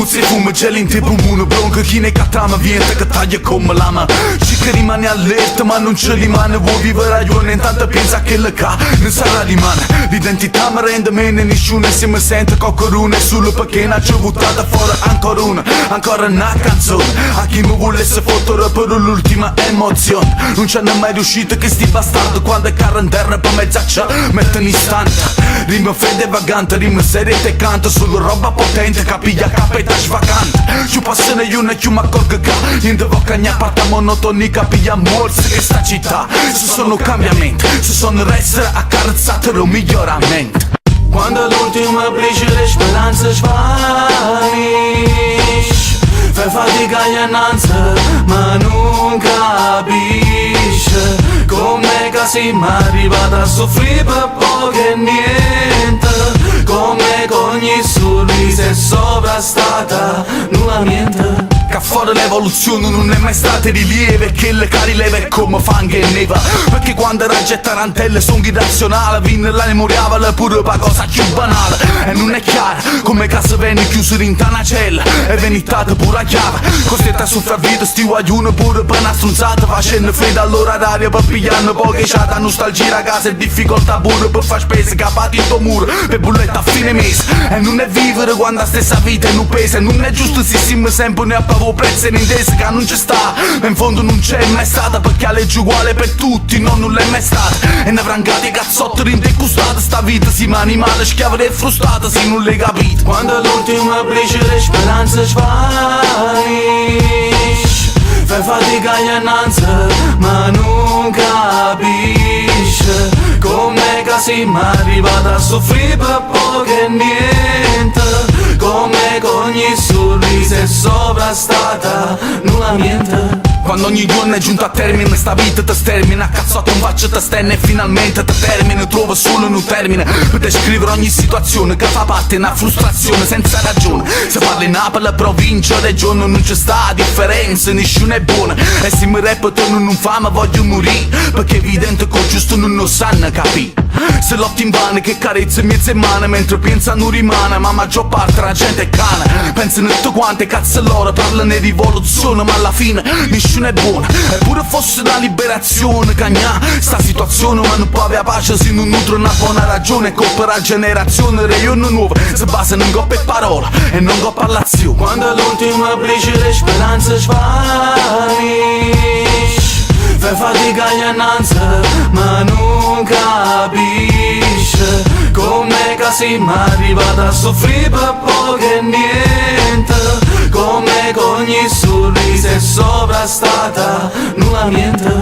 Muzzi fumo geli in te pulmone, bronca chi ne cattama viene che taglia come lama. Ci che rimane allerta ma non ci rimane, vuoi vivere ragione intanto pensa che le ca non sarà rimane. L'identità mi rende meno, nessuno si mi sente coccorone, solo perché non c'è buttata fuori ancora una canzone. A chi mi volesse fottere per l'ultima emozione, non c'è mai riuscito che sti bastardo quando è carro in terra per mezzaccia mette in istante. Rima fede vagante, rima serie te canto, solo roba potente, capiglia capeta svacante. Ci passano io ne ci m'accorgo che niente voca ne parta monotoni, capiglia morse che sta città. Se sono cambiamenti, se sono essere accarezzate un miglioramento. Quando l'ultima briciole di speranza svanisce, fai fatica innanzi ma non capisce come che siamo arrivati a soffrire per poco e niente, come che ogni sorriso è sovrastata nuovamente. Che fuori l'evoluzione non è mai stata rilievo, che le cari leva è come fango e neva. Perché quando raggi tarantelle sono irrazionali, vinne la memoriale pure per cosa più banale. E non è chiaro come che si venne chiuso in una cella e venitata pure a chiave, costretta a sopravvivere sti guaglione pure per una stronzata, facendo freddo all'orario per pigliare poche c'ha nostalgia a casa e difficoltà pure per far spese capati in tuo muro per bulletta a fine mese. E non è vivere quando la stessa vita è non pesa, e non è giusto se siamo sempre ne appavo prezzi in intesa che non c'è sta, ma in fondo non c'è mai stata, perché la legge uguale per tutti no, non l'è mai stata. E ne avrangati cazzotti rindecustata sta vita, si ma animale schiava e frustata se non l'hai capito. Quando l'ultima briciole di speranza svanisce, fai fatica innanzi ma non capisce come che siamo arrivati a soffrire per poco e niente, come che ogni sorriso è sovrastata nuovamente. Quando ogni giorno è giunto a termine sta vita ti stermina, a cazzotto un faccio te stenne e finalmente ti termine. Trovo solo un termine per descrivere ogni situazione che fa parte di una frustrazione senza ragione. Se parli Napoli, provincia, regione non c'è sta differenza, nessuno è buono. E se mi reputano non fa ma voglio morire, perché è evidente che giusto non lo sanno capire. Se lotti in vano che carezze mezze mani, mentre pensano rimane, ma maggior parte la gente è cane. Pensano tutte quante cazzo loro, parlano di rivoluzione ma alla fine nessuno è buono. Eppure fosse una liberazione cagna sta situazione, ma non può avere pace se non nutre una buona ragione. Coppa la generazione reione nuove si basano in coppe parole e non coppa all'azione. Quando l'ultima briciole di speranza svanisce, fai fatica innanzi ma non capisce come che siamo arrivati a soffrire per poco e niente, come che ogni sorriso è sovrastata nuovamente.